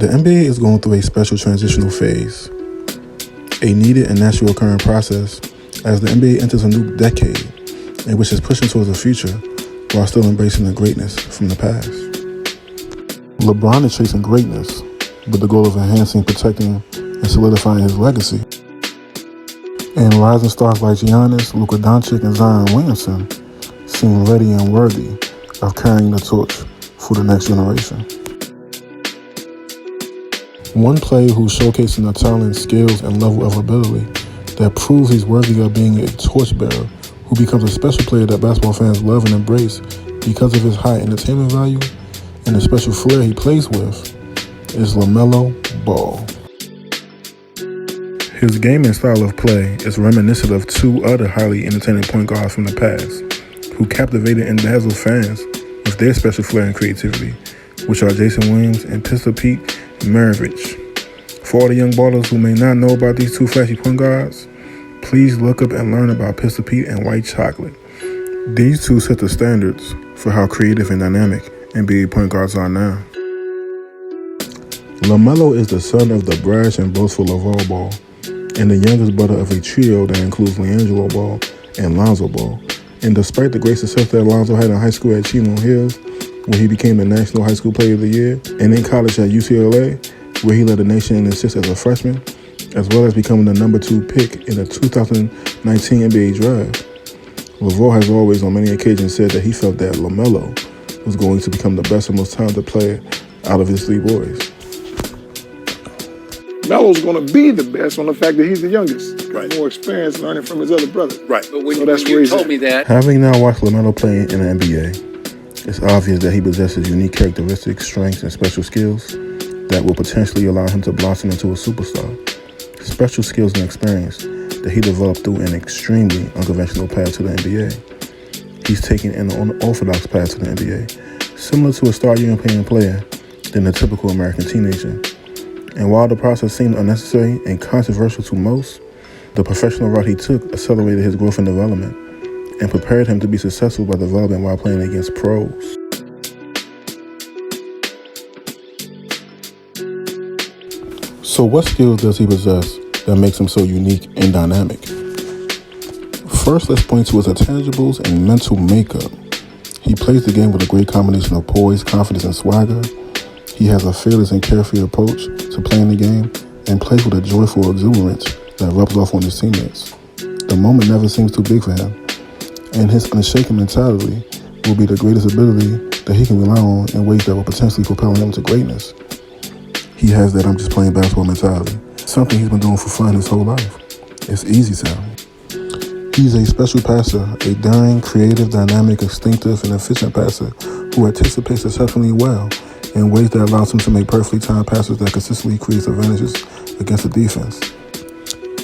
The NBA is going through a special transitional phase, a needed and natural occurring process as the NBA enters a new decade in which it's pushing towards the future while still embracing the greatness from the past. LeBron is chasing greatness with the goal of enhancing, protecting, and solidifying his legacy. And rising stars like Giannis, Luka Doncic, and Zion Williamson seem ready and worthy of carrying the torch for the next generation. One player who's showcasing the talent, skills, and level of ability that proves he's worthy of being a torchbearer, who becomes a special player that basketball fans love and embrace because of his high entertainment value and the special flair he plays with, is LaMelo Ball. His game and style of play is reminiscent of two other highly entertaining point guards from the past, who captivated and dazzled fans with their special flair and creativity, which are Jason Williams and Pistol Pete Maravich. For all the young ballers who may not know about these two flashy point guards, please look up and learn about Pistol Pete and White Chocolate. These two set the standards for how creative and dynamic NBA point guards are now. LaMelo is the son of the brash and boastful LaVar Ball, and the youngest brother of a trio that includes LiAngelo Ball and Lonzo Ball. And despite the great success that Lonzo had in high school at Chino Hills, where he became the National High School Player of the Year, and in college at UCLA, where he led the nation in assists as a freshman, as well as becoming the number 2 pick in the 2019 NBA draft, LaVar has always on many occasions said that he felt that LaMelo was going to become the best and most talented player out of his three boys. Melo's going to be the best on the fact that he's the youngest. Right. More experience learning from his other brother. Right. But when, so that's when you told me that. Having now watched LaMelo play in the NBA, it's obvious that he possesses unique characteristics, strengths, and special skills that will potentially allow him to blossom into a superstar. Special skills and experience that he developed through an extremely unconventional path to the NBA. He's taken an unorthodox path to the NBA, similar to a star European player than a typical American teenager. And while the process seemed unnecessary and controversial to most, the professional route he took accelerated his growth and development and prepared him to be successful by developing while playing against pros. So what skills does he possess that makes him so unique and dynamic? First, let's point to his intangibles and mental makeup. He plays the game with a great combination of poise, confidence, and swagger. He has a fearless and carefree approach to playing the game and plays with a joyful exuberance that rubs off on his teammates. The moment never seems too big for him, and his unshaken mentality will be the greatest ability that he can rely on in ways that will potentially propel him to greatness. He has that I'm just playing basketball mentality, something he's been doing for fun his whole life. It's easy sounding. He's a special passer, a daring, creative, dynamic, instinctive, and efficient passer who anticipates exceptionally well in ways that allows him to make perfectly timed passes that consistently creates advantages against the defense.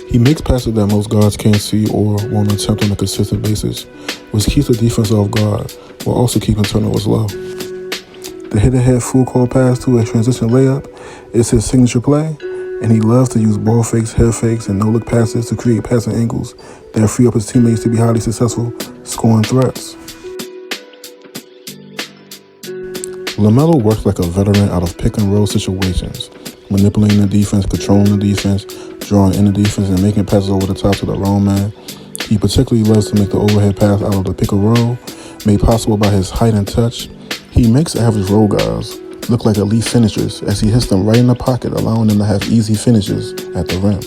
He makes passes that most guards can't see or won't attempt on a consistent basis, which keeps the defense off guard while also keeping turnovers low. The hit-ahead full-court pass to a transition layup is his signature play, and he loves to use ball fakes, head fakes, and no-look passes to create passing angles that free up his teammates to be highly successful scoring threats. LaMelo works like a veteran out of pick-and-roll situations, manipulating the defense, controlling the defense, drawing in the defense, and making passes over the top to the wrong man. He particularly loves to make the overhead pass out of the pick-and-roll, made possible by his height and touch. He makes average role guys look like elite finishers as he hits them right in the pocket, allowing them to have easy finishes at the rim.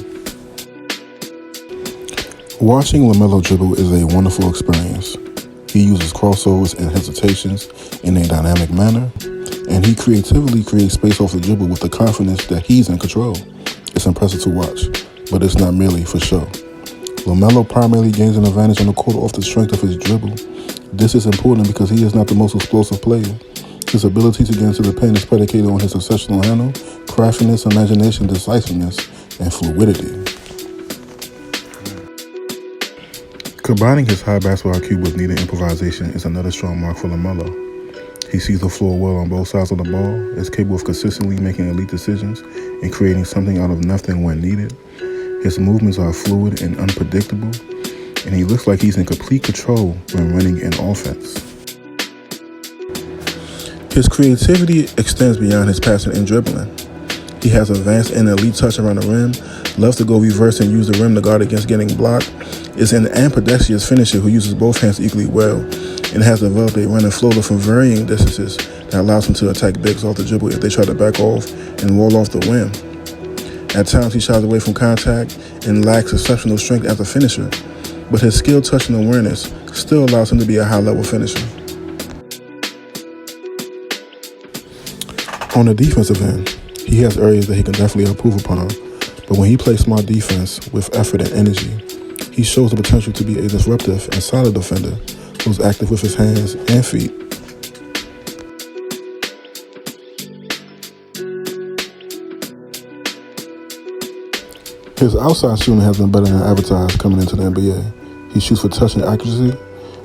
Watching LaMelo dribble is a wonderful experience. He uses crossovers and hesitations in a dynamic manner, and he creatively creates space off the dribble with the confidence that he's in control. It's impressive to watch, but it's not merely for show. LaMelo primarily gains an advantage on the court off the strength of his dribble. This is important because he is not the most explosive player. His ability to get into the paint is predicated on his exceptional handle, craftiness, imagination, decisiveness, and fluidity. Combining his high basketball IQ with needed improvisation is another strong mark for LaMelo. He sees the floor well on both sides of the ball, is capable of consistently making elite decisions and creating something out of nothing when needed. His movements are fluid and unpredictable, and he looks like he's in complete control when running an offense. His creativity extends beyond his passing and dribbling. He has advanced and elite touch around the rim, loves to go reverse and use the rim to guard against getting blocked, is an ambidextrous finisher who uses both hands equally well, and has developed a running floater from varying distances that allows him to attack bigs off the dribble if they try to back off and roll off the rim. At times he shies away from contact and lacks exceptional strength as a finisher, but his skill, touch, and awareness still allows him to be a high-level finisher. On the defensive end, he has areas that he can definitely improve upon, but when he plays smart defense with effort and energy, he shows the potential to be a disruptive and solid defender who's active with his hands and feet. His outside shooting has been better than advertised coming into the NBA. He shoots for touch and accuracy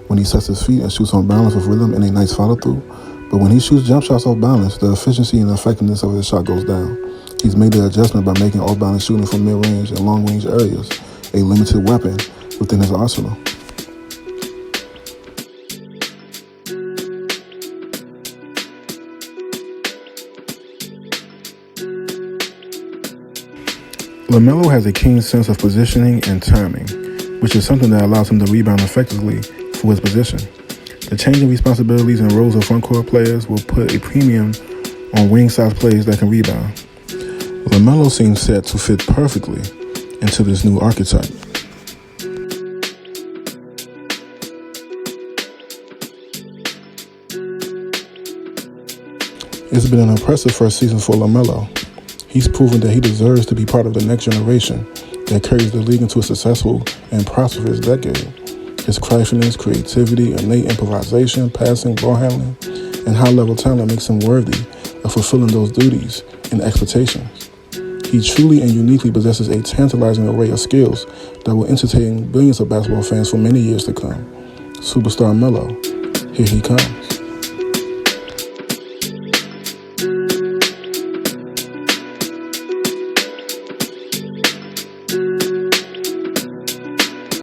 when he sets his feet and shoots on balance with rhythm and a nice follow-through. But when he shoots jump shots off balance, the efficiency and effectiveness of his shot goes down. He's made the adjustment by making off-balance shooting from mid-range and long-range areas a limited weapon within his arsenal. LaMelo has a keen sense of positioning and timing, which is something that allows him to rebound effectively for his position. The changing responsibilities and roles of front-court players will put a premium on wing-size players that can rebound. LaMelo seems set to fit perfectly into this new archetype. It's been an impressive first season for LaMelo. He's proven that he deserves to be part of the next generation that carries the league into a successful and prosperous decade. His craftiness, creativity, innate improvisation, passing, ball handling, and high-level talent makes him worthy of fulfilling those duties and expectations. He truly and uniquely possesses a tantalizing array of skills that will entertain billions of basketball fans for many years to come. Superstar Melo, here he comes.